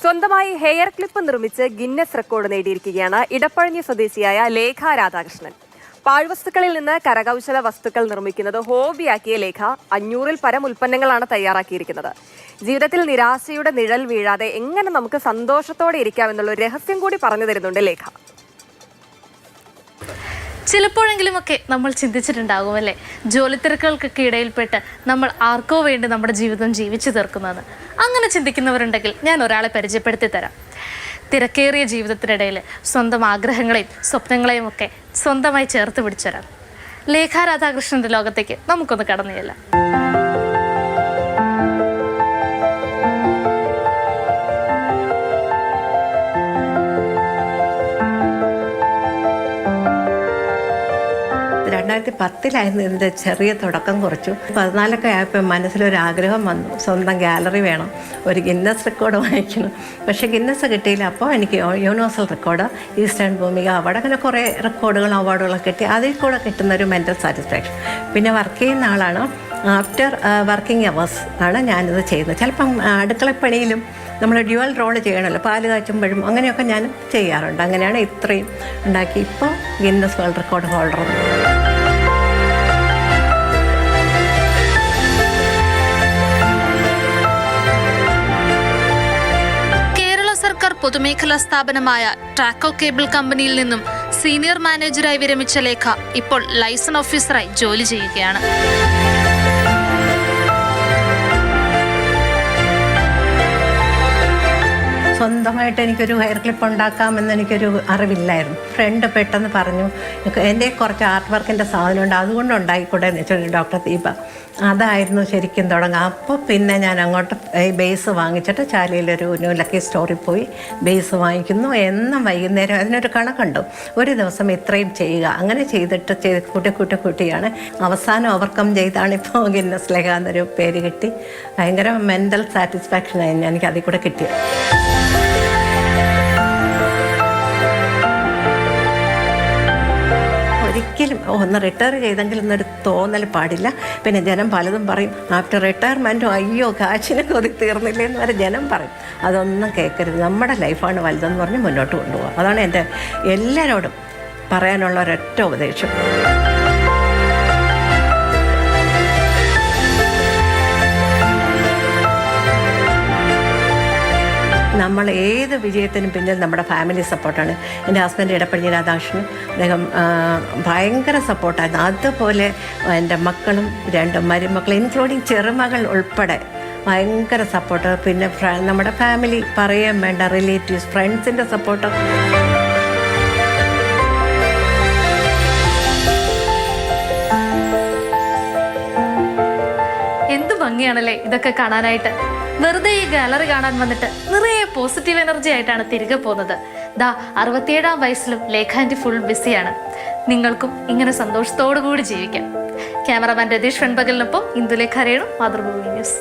സ്വന്തമായി hair clip നിർമ്മിച്ച് Guinness record നേടിയിരിക്കുകയാണ് Edappazhanji സ്വദേശിയായ ലേഖ രാധാകൃഷ്ണൻ. പാഴ്വസ്തുക്കളിൽ നിന്ന് കരകൗശല വസ്തുക്കൾ നിർമ്മിക്കുന്നത് ഹോബിയാക്കിയ ലേഖ 500-ൽ പരം ഉൽപ്പന്നങ്ങളാണ് തയ്യാറാക്കിയിരിക്കുന്നത്. ജീവിതത്തിൽ നിരാശയുടെ നിഴൽ വീഴാതെ എങ്ങനെ നമുക്ക് സന്തോഷത്തോടെ ഇരിക്കാമെന്നുള്ള ഒരു രഹസ്യം കൂടി പറഞ്ഞു തരുന്നുണ്ട് ലേഖ. ചിലപ്പോഴെങ്കിലുമൊക്കെ നമ്മൾ ചിന്തിച്ചിട്ടുണ്ടാകുമല്ലേ, ജോലി തിരക്കുകൾക്കൊക്കെ ഇടയിൽപ്പെട്ട് നമ്മൾ ആർക്കോ വേണ്ടി നമ്മുടെ ജീവിതം ജീവിച്ചു തീർക്കുന്നത്. അങ്ങനെ ചിന്തിക്കുന്നവരുണ്ടെങ്കിൽ ഞാൻ ഒരാളെ പരിചയപ്പെടുത്തി തരാം. തിരക്കേറിയ ജീവിതത്തിനിടയിൽ സ്വന്തം ആഗ്രഹങ്ങളെയും സ്വപ്നങ്ങളെയും ഒക്കെ സ്വന്തമായി ചേർത്ത് പിടിച്ചൊരാൾ. ലേഖ രാധാകൃഷ്ണന്റെ ലോകത്തേക്ക് നമുക്കൊന്ന് കടന്നു ചെല്ലാം. ഇതിൻ്റെ ചെറിയ തുടക്കം കുറിച്ചു. 14 ആയപ്പോൾ മനസ്സിലൊരാഗ്രഹം വന്നു, സ്വന്തം ഗാലറി വേണം, ഒരു ഗിന്നസ് റെക്കോർഡ് വാങ്ങിക്കണം. പക്ഷേ ഗിന്നസ് കിട്ടിയില്ല. അപ്പോൾ എനിക്ക് യൂണിവേഴ്സൽ റെക്കോർഡ്, ഈസ്റ്റേൺ ഭൂമിക, അവിടെ അങ്ങനെ കുറേ റെക്കോർഡുകളും അവാർഡുകളൊക്കെ കിട്ടി. അതിൽ കൂടെ കിട്ടുന്നൊരു മെൻ്റൽ സാറ്റിസ്ഫാക്ഷൻ. പിന്നെ വർക്ക് ചെയ്യുന്ന ആളാണ്. ആഫ്റ്റർ വർക്കിംഗ് അവേഴ്സ് ആണ് ഞാനിത് ചെയ്യുന്നത്. ചിലപ്പം അടുക്കളപ്പണിയിലും നമ്മൾ ഡ്യുവൽ റോള് ചെയ്യണമല്ലോ, പാല് കാച്ചുമ്പോഴും അങ്ങനെയൊക്കെ ഞാൻ ചെയ്യാറുണ്ട്. അങ്ങനെയാണ് ഇത്രയും ഉണ്ടാക്കി ഇപ്പോൾ ഗിന്നസ് വേൾഡ് റെക്കോർഡ് ഹോൾഡർ. പൊതുമേഖലാ സ്ഥാപനമായ ട്രാക്കോ കേബിൾ കമ്പനിയിൽ നിന്നും സീനിയർ മാനേജറായി വിരമിച്ച ലേഖ ഇപ്പോൾ ലൈസൺ ഓഫീസറായി ജോലി ചെയ്യുകയാണ്. സ്വന്തമായിട്ട് എനിക്കൊരു ഹെയർ ക്ലിപ്പ് ഉണ്ടാക്കാമെന്ന് എനിക്കൊരു അറിവില്ലായിരുന്നു. ഫ്രണ്ട് പെട്ടെന്ന് പറഞ്ഞു, എൻ്റെ കുറച്ച് ആർട്ട് വർക്കിൻ്റെ സാധനമുണ്ട്, അതുകൊണ്ട് ഉണ്ടായിക്കൂടെ എന്ന് വെച്ചാൽ ഡോക്ടർ ദീപ. അതായിരുന്നു ശരിക്കും തുടങ്ങുക. അപ്പോൾ പിന്നെ ഞാൻ അങ്ങോട്ട് ഈ ബേസ് വാങ്ങിച്ചിട്ട് ചാലയിലൊരു ന്യൂ ലക്കി സ്റ്റോറിൽ പോയി ബേസ് വാങ്ങിക്കുന്നു. എന്നും വൈകുന്നേരം അതിനൊരു കണക്കുണ്ട്, ഒരു ദിവസം ഇത്രയും ചെയ്യുക. അങ്ങനെ ചെയ്തിട്ട് കൂട്ടിയാണ് അവസാനം ഓവർകം ചെയ്താണ് ഇപ്പോൾ ഗിന്നസ് ലേഖ എന്നൊരു പേര് കിട്ടി. ഭയങ്കര മെൻ്റൽ സാറ്റിസ്ഫാക്ഷനായി എനിക്ക് അതിൽ കൂടെ കിട്ടിയത്. ഒരിക്കലും ഒന്ന് റിട്ടയർ ചെയ്തെങ്കിൽ എന്നൊരു തോന്നൽ പാടില്ല. പിന്നെ ജനം പലതും പറയും, ആഫ്റ്റർ റിട്ടയർമെൻറ്റും അയ്യോ കാശിന് കൊതി തീർന്നില്ലേ എന്ന് വരെ ജനം പറയും. അതൊന്നും കേൾക്കരുത്. നമ്മുടെ ലൈഫാണ് വലുതെന്ന് പറഞ്ഞ് മുന്നോട്ട് കൊണ്ടുപോകുക. അതാണ് എൻ്റെ എല്ലാവരോടും പറയാനുള്ള ഒരൊറ്റ ഉപദേശം. നമ്മൾ ഏത് വിജയത്തിനും പിന്നിൽ നമ്മുടെ ഫാമിലി സപ്പോർട്ടാണ്. എൻ്റെ ഹസ്ബൻഡ് ഇടപ്പഴഞ്ഞി രാധാകൃഷ്ണൻ, അദ്ദേഹം ഭയങ്കര സപ്പോർട്ടായിരുന്നു. അതുപോലെ എൻ്റെ മക്കളും 2 മരുമക്കളും ഇൻക്ലൂഡിങ് ചെറുമകൾ ഉൾപ്പെടെ ഭയങ്കര സപ്പോർട്ട്. പിന്നെ നമ്മുടെ ഫാമിലി പറയുകയും വേണ്ട, റിലേറ്റീവ്സ്, ഫ്രണ്ട്സിൻ്റെ സപ്പോർട്ട്. എന്ത് ഭംഗിയാണല്ലേ ഇതൊക്കെ കാണാനായിട്ട്. വെറുതെ ഈ ഗാലറി കാണാൻ വന്നിട്ട് നിറയെ പോസിറ്റീവ് എനർജി ആയിട്ടാണ് തിരികെ പോകുന്നത്. 67-ാം വയസ്സിലും ലേഖാൻ്റെ ഫുൾ ബിസിയാണ്. നിങ്ങൾക്കും ഇങ്ങനെ സന്തോഷത്തോടു കൂടി ജീവിക്കാം. ക്യാമറമാൻ രതീഷ് വെൺപകലിനൊപ്പം ഇന്ദുലേഖ രേണു, മാതൃഭൂമി ന്യൂസ്.